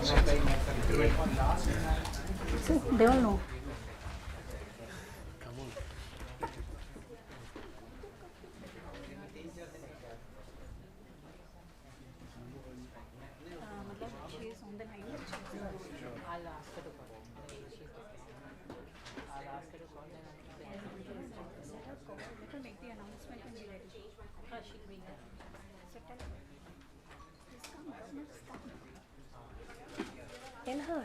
See, they all know. Tell her.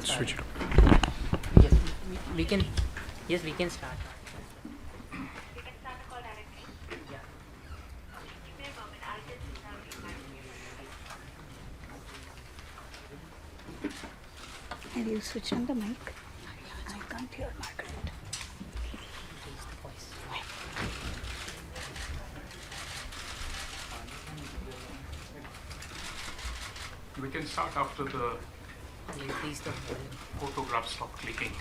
Switch it up. Yes, we can. Yes, we can start. And you switch on the mic. I can't hear Margaret. Raise the voice. We can start after the Will you please the volume? photograph stop clicking.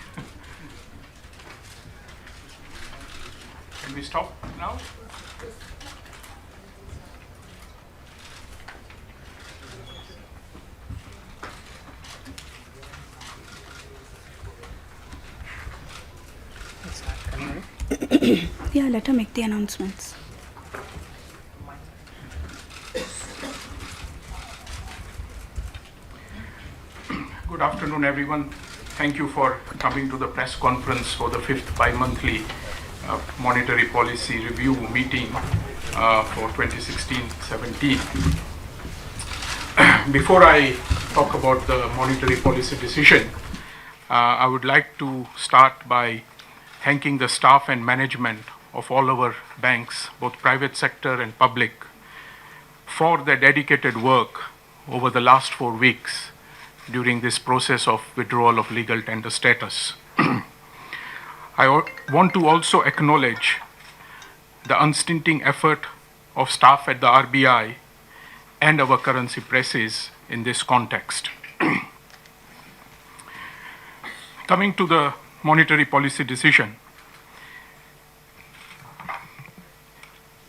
Can we stop now? Let's start. Kannan. Yeah, let her make the announcements. Good afternoon, everyone. Thank you for coming to the press conference for the 5th bi-monthly monetary policy review meeting for 2016-17. Before I talk about the monetary policy decision, I would like to start by thanking the staff and management of all our banks, both private sector and public, for their dedicated work over the last 4 weeks during this process of withdrawal of legal tender status. I want to also acknowledge the unstinting effort of staff at the RBI and our currency presses in this context. Coming to the monetary policy decision,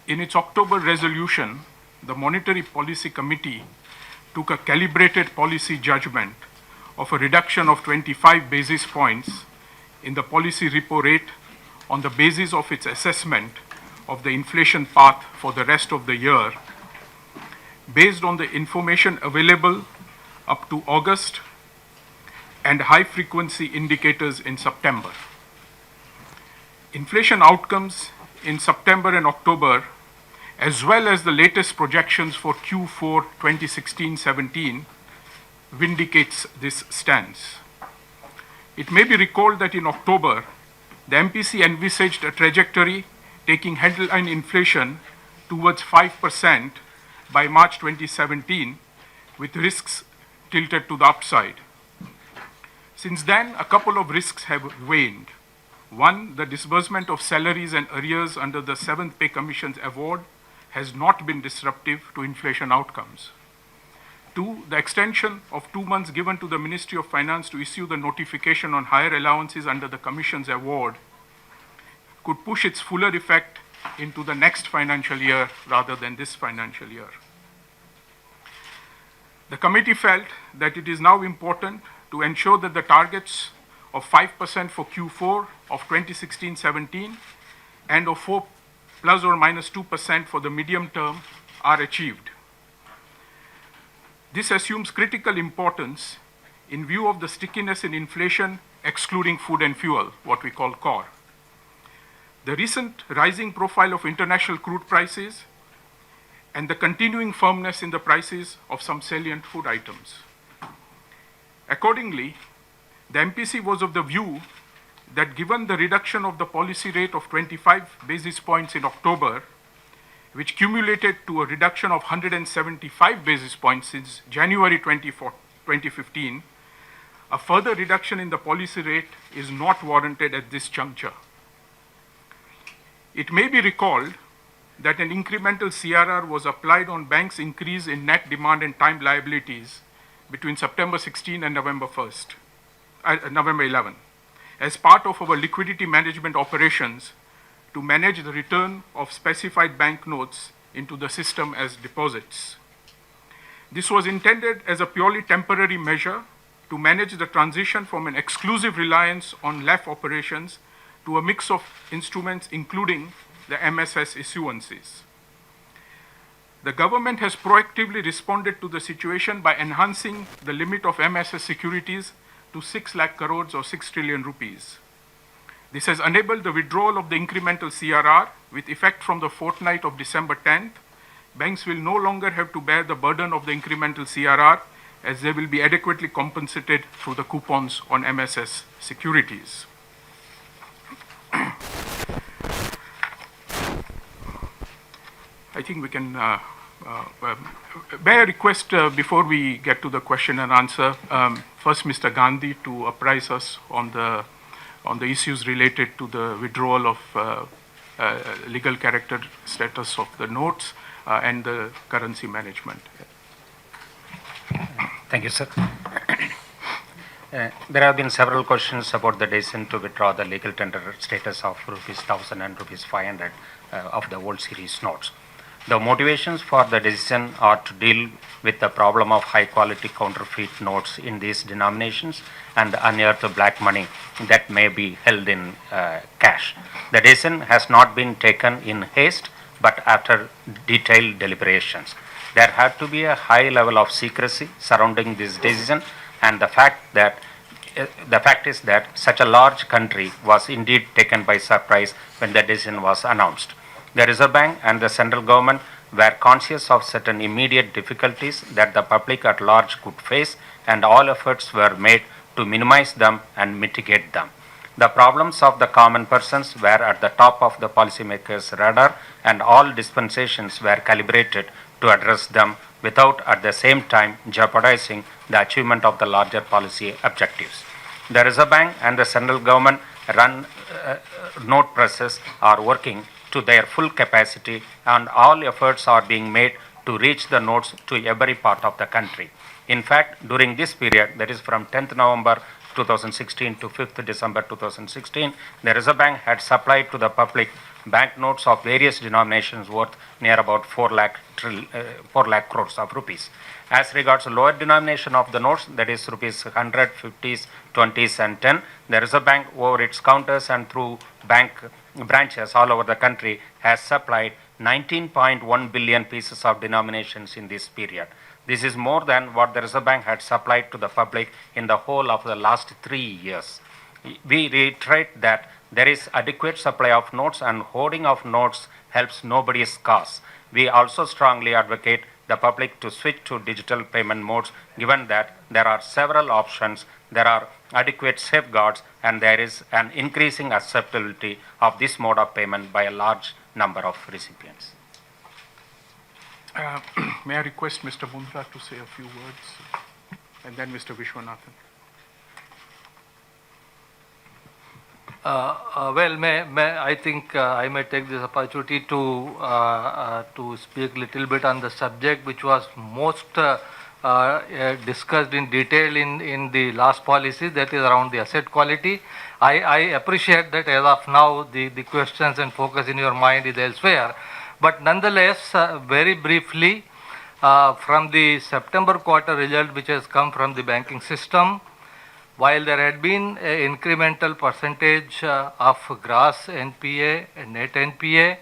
in its October resolution, the Monetary Policy Committee took a calibrated policy judgment of a reduction of 25 basis points in the policy repo rate on the basis of its assessment of the inflation path for the rest of the year, based on the information available up to August and high-frequency indicators in September. Inflation outcomes in September and October, as well as the latest projections for Q4 2016-17, vindicates this stance. It may be recalled that in October, the MPC envisaged a trajectory taking headline inflation towards 5% by March 2017, with risks tilted to the upside. Since then, a couple of risks have waned. One, the disbursement of salaries and arrears under the 7th Pay Commission's award has not been disruptive to inflation outcomes. Two, the extension of 2 months given to the Ministry of Finance to issue the notification on higher allowances under the Commission's award could push its fuller effect into the next financial year rather than this financial year. The committee felt that it is now important to ensure that the targets of 5% for Q4 of 2016-17 and of 4 plus or minus 2% for the medium term are achieved. This assumes critical importance in view of the stickiness in inflation, excluding food and fuel, what we call core. The recent rising profile of international crude prices and the continuing firmness in the prices of some salient food items. Accordingly, the MPC was of the view that given the reduction of the policy rate of 25 basis points in October, which cumulated to a reduction of 175 basis points since January 2015, a further reduction in the policy rate is not warranted at this juncture. It may be recalled that an incremental CRR was applied on banks' increase in net demand and time liabilities between September 16 and November 11, as part of our liquidity management operations to manage the return of specified banknotes into the system as deposits. This was intended as a purely temporary measure to manage the transition from an exclusive reliance on LEF operations to a mix of instruments, including the MSS issuances. The government has proactively responded to the situation by enhancing the limit of MSS securities to 6 lakh crores or 6 trillion rupees. This has enabled the withdrawal of the incremental CRR with effect from the fortnight of December 10th. Banks will no longer have to bear the burden of the incremental CRR, as they will be adequately compensated through the coupons on MSS securities. I think we can, may I request before we get to the question and answer, first Mr. Gandhi to apprise us on the issues related to the withdrawal of legal character status of the notes and the currency management. Thank you, sir. There have been several questions about the decision to withdraw the legal tender status of rupees 1,000 and rupees 500 of the old series notes. The motivations for the decision are to deal with the problem of high quality counterfeit notes in these denominations and unearth black money that may be held in cash. The decision has not been taken in haste, but after detailed deliberations. There had to be a high level of secrecy surrounding this decision, and the fact is that such a large country was indeed taken by surprise when the decision was announced. The Reserve Bank and the central government were conscious of certain immediate difficulties that the public at large could face, and all efforts were made to minimize them and mitigate them. The problems of the common persons were at the top of the policymakers' radar, and all dispensations were calibrated to address them without at the same time jeopardizing the achievement of the larger policy objectives. The Reserve Bank and the central government run note presses are working to their full capacity, and all efforts are being made to reach the notes to every part of the country. In fact, during this period, that is from 10th November 2016 to 5th December 2016, the Reserve Bank had supplied to the public banknotes of various denominations worth near about 4 lakh crores of rupees. As regards lower denomination of the notes, that is rupees 100, 50s, 20s and 10, the Reserve Bank over its counters and through bank branches all over the country has supplied 19.1 billion pieces of denominations in this period. This is more than what the Reserve Bank had supplied to the public in the whole of the last 3 years. We reiterate that there is adequate supply of notes, and hoarding of notes helps nobody's cause. We also strongly advocate the public to switch to digital payment modes, given that there are several options, there are adequate safeguards, and there is an increasing acceptability of this mode of payment by a large number of recipients. May I request Mr. Mundra to say a few words, and then Mr. Vishwanathan. I think I may take this opportunity to speak a little bit on the subject which was most discussed in detail in the last policy, that is around the asset quality. I appreciate that as of now the questions and focus in your mind is elsewhere, but nonetheless, very briefly, from the September quarter result which has come from the banking system, while there had been an incremental percentage of gross NPA and net NPA,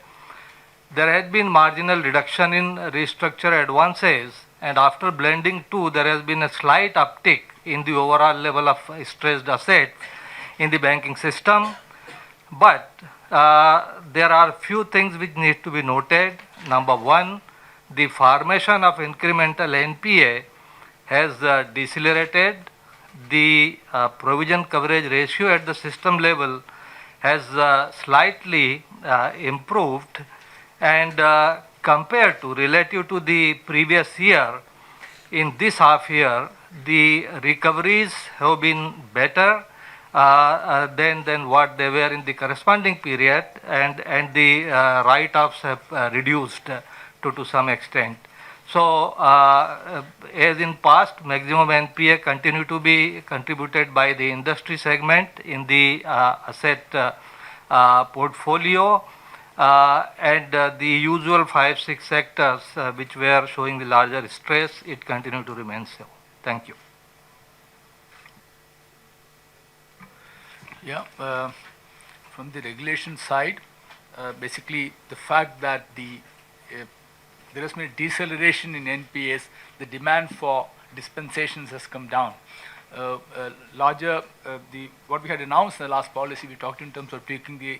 there had been marginal reduction in restructure advances, and after blending two, there has been a slight uptick in the overall level of stressed assets in the banking system. But there are few things which need to be noted. Number one, the formation of incremental NPA has decelerated. The provision coverage ratio at the system level has slightly improved, and compared to relative to the previous year, in this half year, the recoveries have been better, than what they were in the corresponding period, and the write-offs have reduced to some extent. So, as in past, maximum NPA continue to be contributed by the industry segment in the asset portfolio, and the usual 5-6 sectors which were showing the larger stress, it continue to remain so. Thank you. Yeah, from the regulation side, basically the fact that there has been a deceleration in NPAs, the demand for dispensations has come down. What we had announced in the last policy, we talked in terms of taking the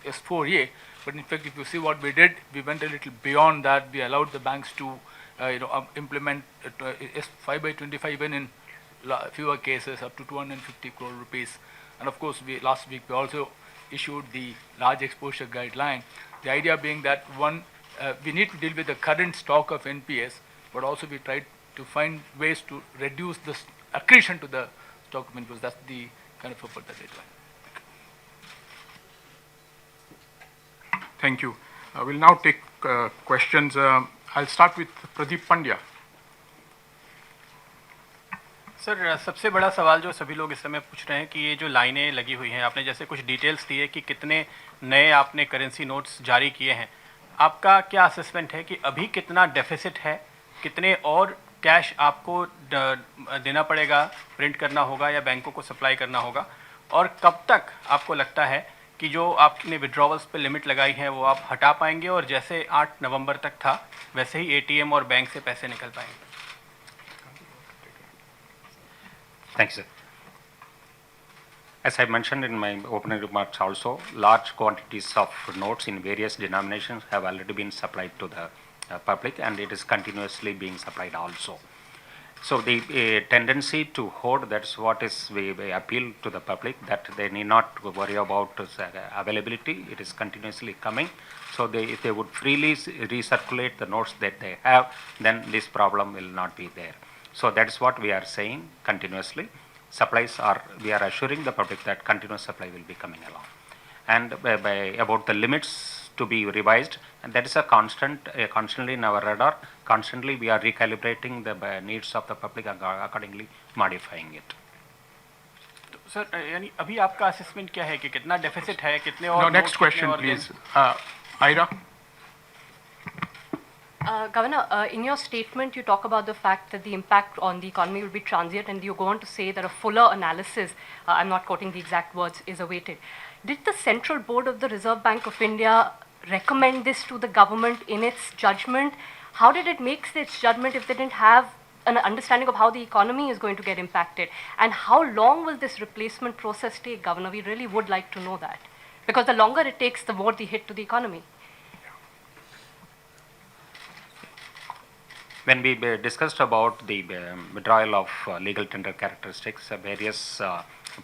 S4A, but in fact, if you see what we did, we went a little beyond that. We allowed the banks to, implement S5/25 even in fewer cases, up to 250 crore rupees. And of course, last week we also issued the large exposure guideline. The idea being that we need to deal with the current stock of NPS, but also we tried to find ways to reduce the accretion to the stock of NPS. That's the kind of effort that we're doing. Thank you. We'll now take questions. I'll start with Pradeep Pandya. Sir सबसे बड़ा सवाल जो सभी लोग इस समय पूछ रहे हैं कि ये जो लाइनें लगी हुई हैं, आपने जैसे कुछ डिटेल्स दिए कि कितने नए आपने करेंसी नोट्स जारी किए हैं, आपका क्या असेसमेंट है कि अभी कितना डेफिसिट है, कितने और कैश आपको देना पड़ेगा, प्रिंट करना होगा या बैंकों को सप्लाई करना होगा, और कब तक आपको लगता है कि जो आपने विड्रॉवल्स पे लिमिट लगाई है वो आप हटा पाएंगे और जैसे 8 नवंबर तक था वैसे ही एटीएम और बैंक से पैसे निकल पाएंगे? Thanks, sir. As I mentioned in my opening remarks also, large quantities of notes in various denominations have already been supplied to the public, and it is continuously being supplied also. So the tendency to hoard, that's what is we appeal to the public, that they need not worry about availability. It is continuously coming. So if they would freely recirculate the notes that they have, then this problem will not be there. So that's what we are saying continuously. We are assuring the public that continuous supply will be coming along. And about the limits to be revised, and that is a constantly in our radar. Constantly we are recalibrating the needs of the public and accordingly modifying it. Sir यानी अभी आपका assessment क्या है कि कितना deficit है, कितने और? No, next question, please. Ira. Governor, in your statement, you talk about the fact that the impact on the economy will be transient, and you go on to say that a fuller analysis, I'm not quoting the exact words, is awaited. Did the Central Board of the Reserve Bank of India recommend this to the government in its judgment? How did it make its judgment if they didn't have an understanding of how the economy is going to get impacted? And how long will this replacement process take, Governor? We really would like to know that. Because the longer it takes, the more the hit to the economy. When we discussed about the withdrawal of legal tender characteristics, various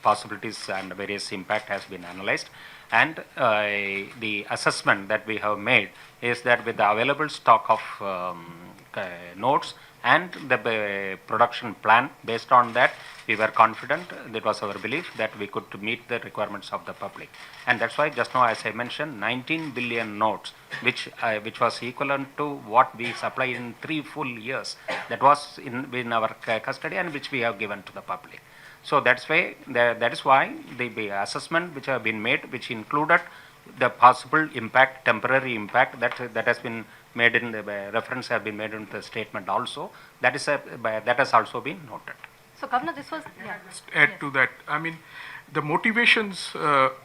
possibilities and various impact has been analyzed, and the assessment that we have made is that with the available stock of notes and the production plan, based on that we were confident, that was our belief, that we could meet the requirements of the public. And that's why just now, as I mentioned, 19 billion notes, which was equivalent to what we supplied in 3 full years, that was in our custody and which we have given to the public. So that is why the assessment which have been made, which included the possible impact, temporary impact that has been made in the reference have been made in the statement also, that has also been noted. So, Governor, this was... Yeah. Just add to that. I mean, the motivations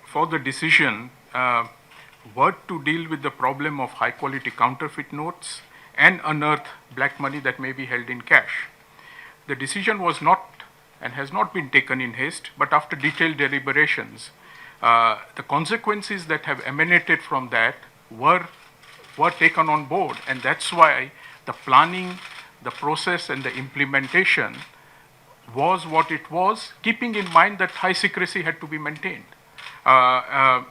for the decision were to deal with the problem of high quality counterfeit notes and unearth black money that may be held in cash. The decision was not and has not been taken in haste, but after detailed deliberations, the consequences that have emanated from that were taken on board, and that's why the planning, the process and the implementation was what it was, keeping in mind that high secrecy had to be maintained. And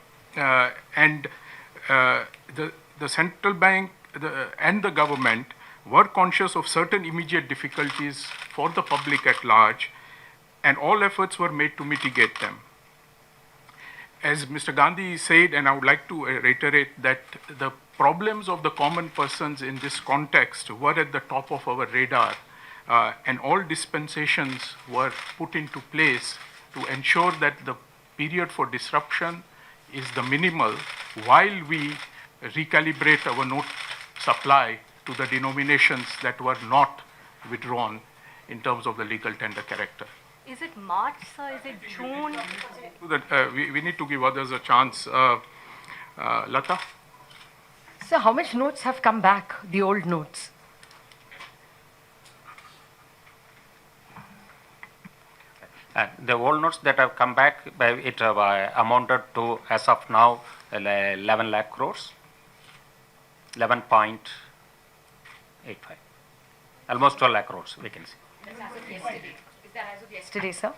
the central bank and the government were conscious of certain immediate difficulties for the public at large, and all efforts were made to mitigate them. as Mr. Gandhi said, and I would like to reiterate that the problems of the common persons in this context were at the top of our radar, and all dispensations were put into place to ensure that the period for disruption is the minimal while we recalibrate our note supply to the denominations that were not withdrawn in terms of the legal tender character. Is it March, sir? Is it June? We need to give others a chance. Lata? So how much notes have come back, the old notes? The old notes that have come back, it amounted to, as of now, 11 lakh crores, 11.85, almost 12 lakh crores, we can see. Is that as of yesterday, sir?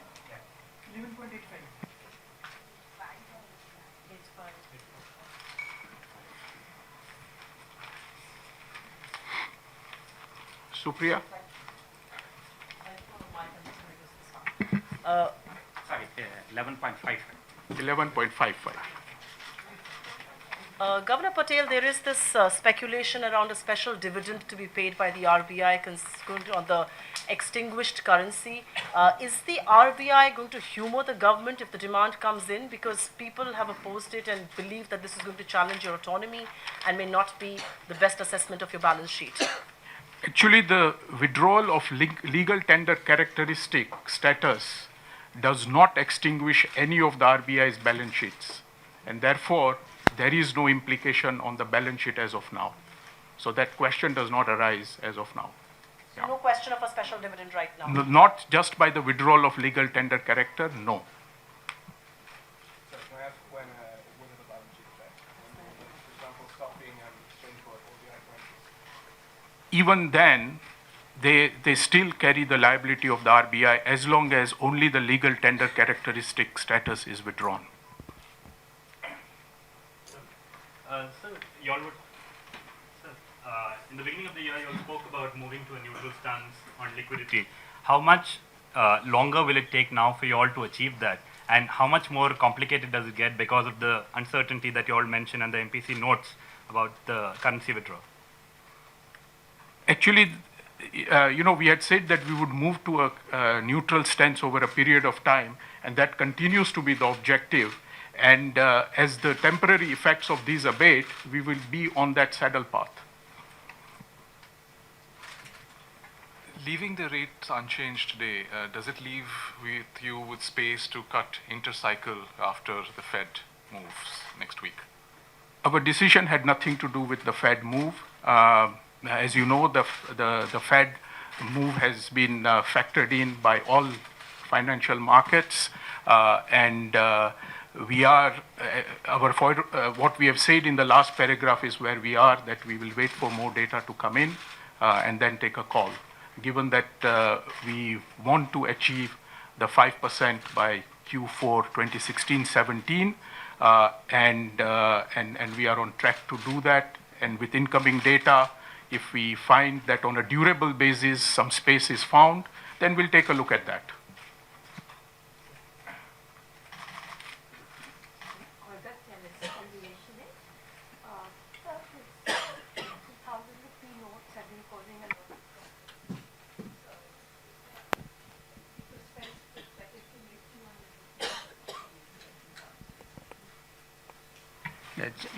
Supriya? Sorry, 11.55. 11.55. Governor Patel, there is this speculation around a special dividend to be paid by the RBI on the extinguished currency. Is the RBI going to humor the government if the demand comes in? Because people have opposed it and believe that this is going to challenge your autonomy and may not be the best assessment of your balance sheet. Actually, the withdrawal of legal tender characteristic status does not extinguish any of the RBI's balance sheets. And therefore, there is no implication on the balance sheet as of now. So that question does not arise as of now. So no question of a special dividend right now. Not just by the withdrawal of legal tender character, no. Sir, can I ask when are the balance sheet effect? When, for example, stop being exchange for ODI currencies? Even then, they still carry the liability of the RBI as long as only the legal tender characteristic status is withdrawn. Sir, in the beginning of the year, you all spoke about moving to a neutral stance on liquidity. How much longer will it take now for you all to achieve that? And how much more complicated does it get because of the uncertainty that you all mentioned and the MPC notes about the currency withdrawal? Actually, we had said that we would move to a neutral stance over a period of time, and that continues to be the objective. And as the temporary effects of these abate, we will be on that saddle path. Leaving the rates unchanged today, does it leave you with space to cut intercycle after the Fed moves next week? Our decision had nothing to do with the Fed move. As you know, the Fed move has been factored in by all financial markets, and we are, what we have said in the last paragraph is where we are, that we will wait for more data to come in and then take a call. Given that we want to achieve the 5% by Q4 2016-17, and we are on track to do that. And with incoming data, if we find that on a durable basis some space is found, then we'll take a look at that.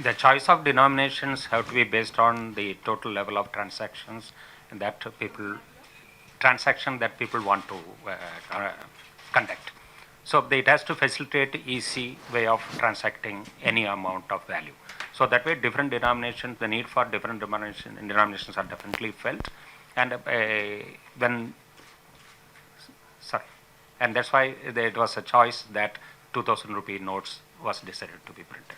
The choice of denominations have to be based on the total level of transactions and that people want to conduct. So it has to facilitate easy way of transacting any amount of value. So that way, different denominations, the need for different denominations are definitely felt, and and that's why it was a choice that 2,000 rupee notes was decided to be printed.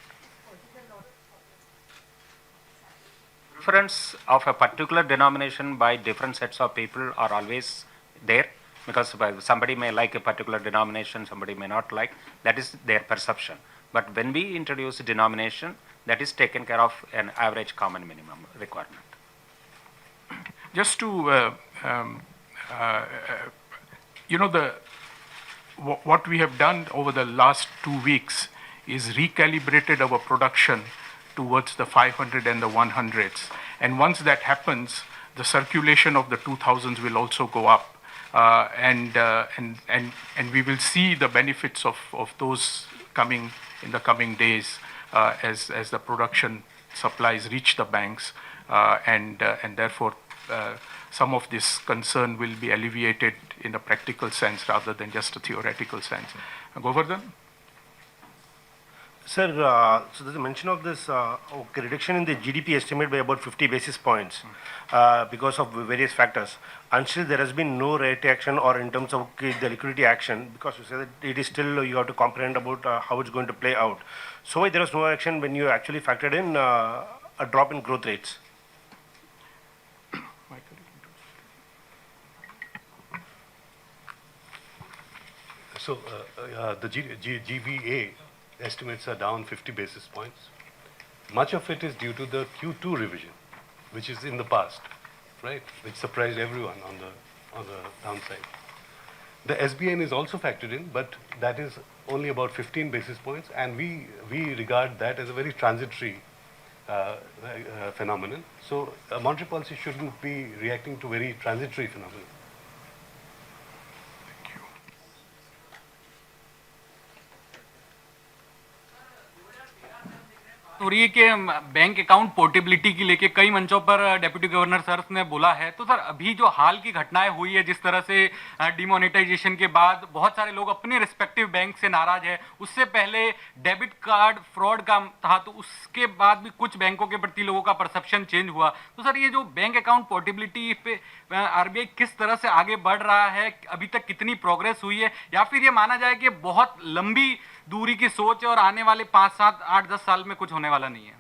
Preference of a particular denomination by different sets of people are always there, because somebody may like a particular denomination, somebody may not like. That is their perception. But when we introduce a denomination, that is taken care of an average common minimum requirement. Just to, what we have done over the last 2 weeks is recalibrated our production towards the 500 and the 100s. And once that happens, the circulation of the 2000s will also go up. And we will see the benefits of those coming in the coming days as the production supplies reach the banks, and therefore some of this concern will be alleviated in a practical sense rather than just a theoretical sense. Govardhan? Sir, so there's a mention of this reduction in the GDP estimate by about 50 basis points because of various factors. Until there has been no rate action or in terms of the liquidity action, because you say that it is still, you have to comprehend about how it's going to play out. So why there was no action when you actually factored in a drop in growth rates? So the GVA estimates are down 50 basis points. Much of it is due to the Q2 revision, which is in the past, right? Which surprised everyone on the downside. The SBN is also factored in, but that is only about 15 basis points, and we regard that as a very transitory phenomenon. So monetary policy shouldn't be reacting to very transitory phenomena. हो रही है कि bank account portability की लेके कई मंचों पर deputy governor sir ने बोला है, तो सर अभी जो हाल की घटनाएं हुई है, जिस तरह से डिमोनेटाइजेशन के बाद बहुत सारे लोग अपने रिस्पेक्टिव बैंक से नाराज है, उससे पहले डेबिट कार्ड फ्रॉड का था, तो उसके बाद भी कुछ बैंकों के प्रति लोगों का परसेप्शन चेंज हुआ, तो सर ये जो बैंक अकाउंट पोर्टेबिलिटी पे आरबीआई किस तरह से आगे बढ़ रहा है, अभी तक कितनी प्रोग्रेस हुई है, या फिर ये माना जाए कि बहुत लंबी दूरी की सोच है और आने वाले 5, 7, 8, 10 साल में कुछ होने वाला नहीं है?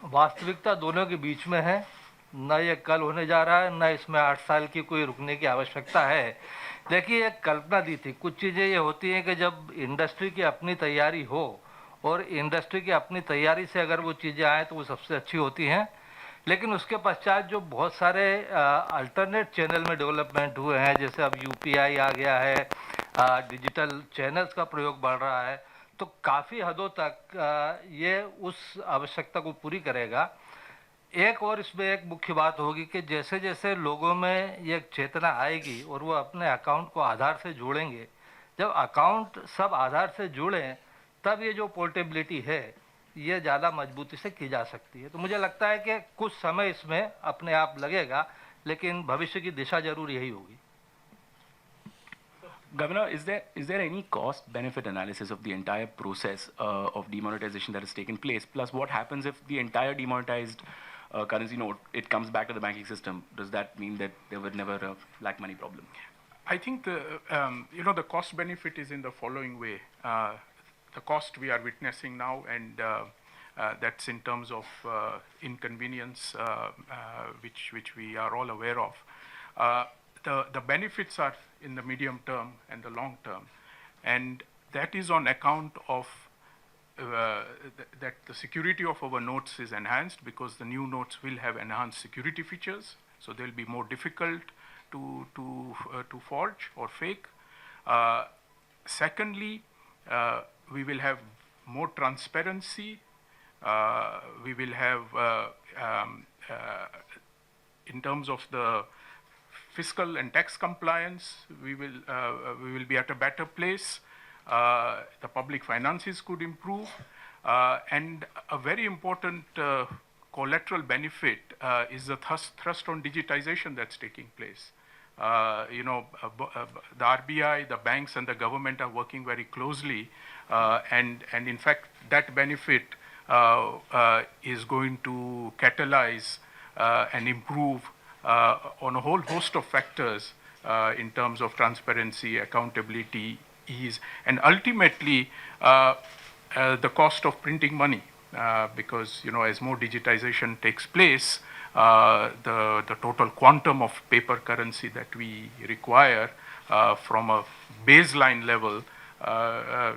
वास्तविकता दोनों के बीच में है, न ये कल होने जा रहा है, न इसमें 8 साल की कोई रुकने की आवश्यकता है। देखिए, एक कल्पना दी थी, कुछ चीज़ें ये होती हैं कि जब इंडस्ट्री की अपनी तैयारी हो और इंडस्ट्री की अपनी तैयारी से अगर वो चीज़ें आएँ तो वो सबसे अच्छी होती हैं, लेकिन उसके पश्चात जो बहुत सारे अल्टरनेट चैनल में डेवलपमेंट हुए हैं, जैसे अब यूपीआई आ गया है, डिजिटल चैनल्स का प्रयोग बढ़ रहा है, तो काफ़ी हदों तक ये उस आवश्यकता को पूरी करेगा। एक और इसमें एक मुख्य बात होगी कि जैसे जैसे लोगों में ये चेतना आएगी और वो अपने अकाउंट को आधार से जोड़ेंगे, जब अकाउंट सब आधार से जुड़ें तब ये जो पोर्टेबिलिटी है ये ज़्यादा मजबूती से की जा सकती है। तो मुझे लगता है कि कुछ समय इसमें अपने आप लगेगा, लेकिन भविष्य की दिशा जरूर यही होगी। Governor, is there any cost benefit analysis of the entire process of demonetization that has taken place? Plus, what happens if the entire demonetized currency note, it comes back to the banking system? Does that mean that there were never a black money problem? I think the cost benefit is in the following way. The cost we are witnessing now, and that's in terms of inconvenience, which we are all aware of. The benefits are in the medium term and the long term, and that is on account of that the security of our notes is enhanced, because the new notes will have enhanced security features, so they'll be more difficult to forge or fake. Secondly, we will have more transparency. We will have, in terms of the fiscal and tax compliance, we will be at a better place. The public finances could improve, and a very important collateral benefit is the thrust on digitization that's taking place. The RBI, the banks, and the government are working very closely, and in fact, that benefit is going to catalyze and improve on a whole host of factors in terms of transparency, accountability, ease, and ultimately the cost of printing money, because as more digitization takes place, the total quantum of paper currency that we require from a baseline level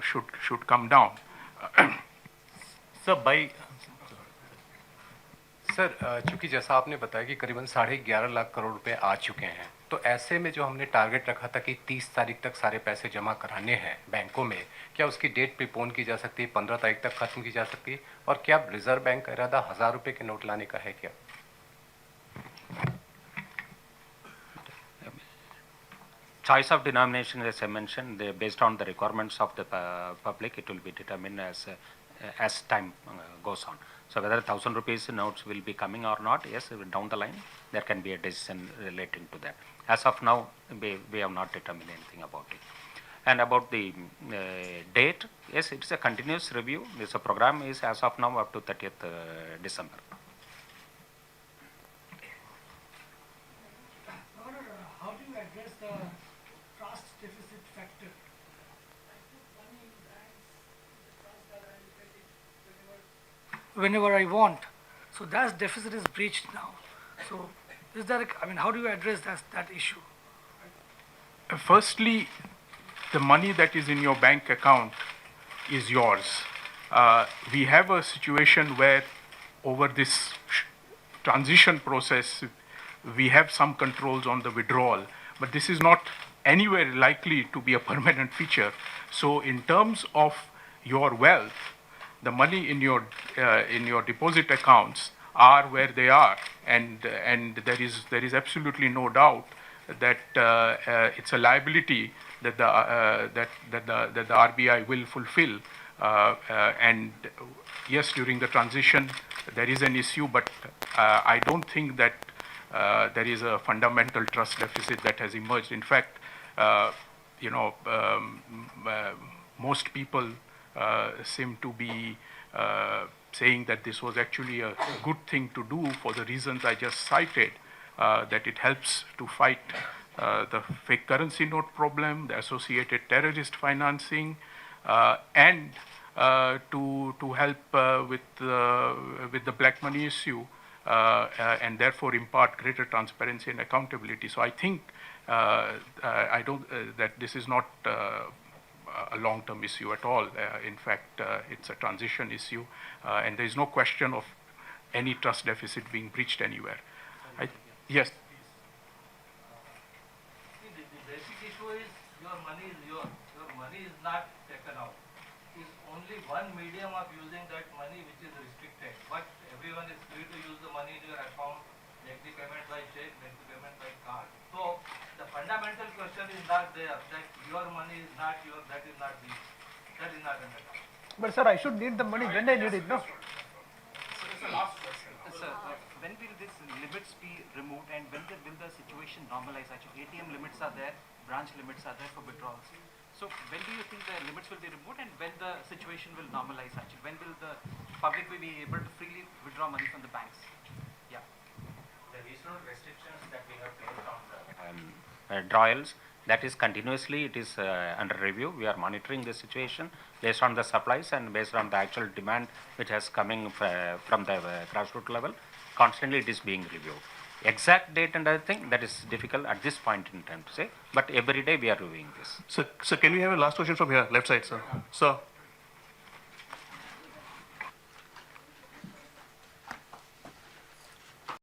should come down. Sir, चूंकि जैसा आपने बताया कि करीबन 11.5 लाख करोड़ रुपए आ चुके हैं, तो तो ऐसे में जो हमने टारगेट रखा था कि 30 तारीख तक सारे पैसे जमा कराने हैं बैंकों में, क्या उसकी डेट प्रीपोन की जा सकती है, 15 तारीख तक खत्म की जा सकती है? और क्या रिजर्व बैंक का इरादा 1000 रुपये के नोट लाने का है क्या? Choice of denomination, as I mentioned, based on the requirements of the public, it will be determined as time goes on. So whether 1,000 rupees notes will be coming or not, yes, down the line, there can be a decision relating to that. As of now, we have not determined anything about it. And about the date, yes, it is a continuous review. This program is as of now up to 30th December. How do you address the trust deficit factor? Whenever I want. So that deficit is breached now. So is there, how do you address that issue? Firstly, the money that is in your bank account is yours. We have a situation where over this transition process, we have some controls on the withdrawal, but this is not anywhere likely to be a permanent feature. So in terms of your wealth, the money in your deposit accounts are where they are, and there is absolutely no doubt that it's a liability that the RBI will fulfill. And yes, during the transition there is an issue, but I don't think that there is a fundamental trust deficit that has emerged. In fact, most people seem to be saying that this was actually a good thing to do for the reasons I just cited, that it helps to fight the fake currency note problem, the associated terrorist financing, and to help with the black money issue, and therefore impart greater transparency and accountability. So I think that this is not a long-term issue at all. In fact, it's a transition issue, and there is no question of any trust deficit being breached anywhere. Yes. See, the basic issue is your money is yours. Your money is not taken out. It's only one medium of using that money which is restricted. But everyone is free to use the money in your account, make the payment by check, make the payment by card. So the fundamental question is not there, that your money is not yours, that is not under. But sir, I should need the money when I need it, no? Sir, when will these limits be removed, and when will the situation normalize? Actually, ATM limits are there, branch limits are there for withdrawals. So when do you think the limits will be removed, and when the situation will normalize? Actually, when will the public will be able to freely withdraw money from the banks? Yeah. The regional restrictions that we have placed on the withdrawals, that is continuously, it is under review. We are monitoring the situation based on the supplies and based on the actual demand which has coming from the grassroots level. Constantly it is being reviewed. Exact date and other thing, that is difficult at this point in time to say, but every day we are reviewing this. So can we have a last question from here, left side, sir? Sir.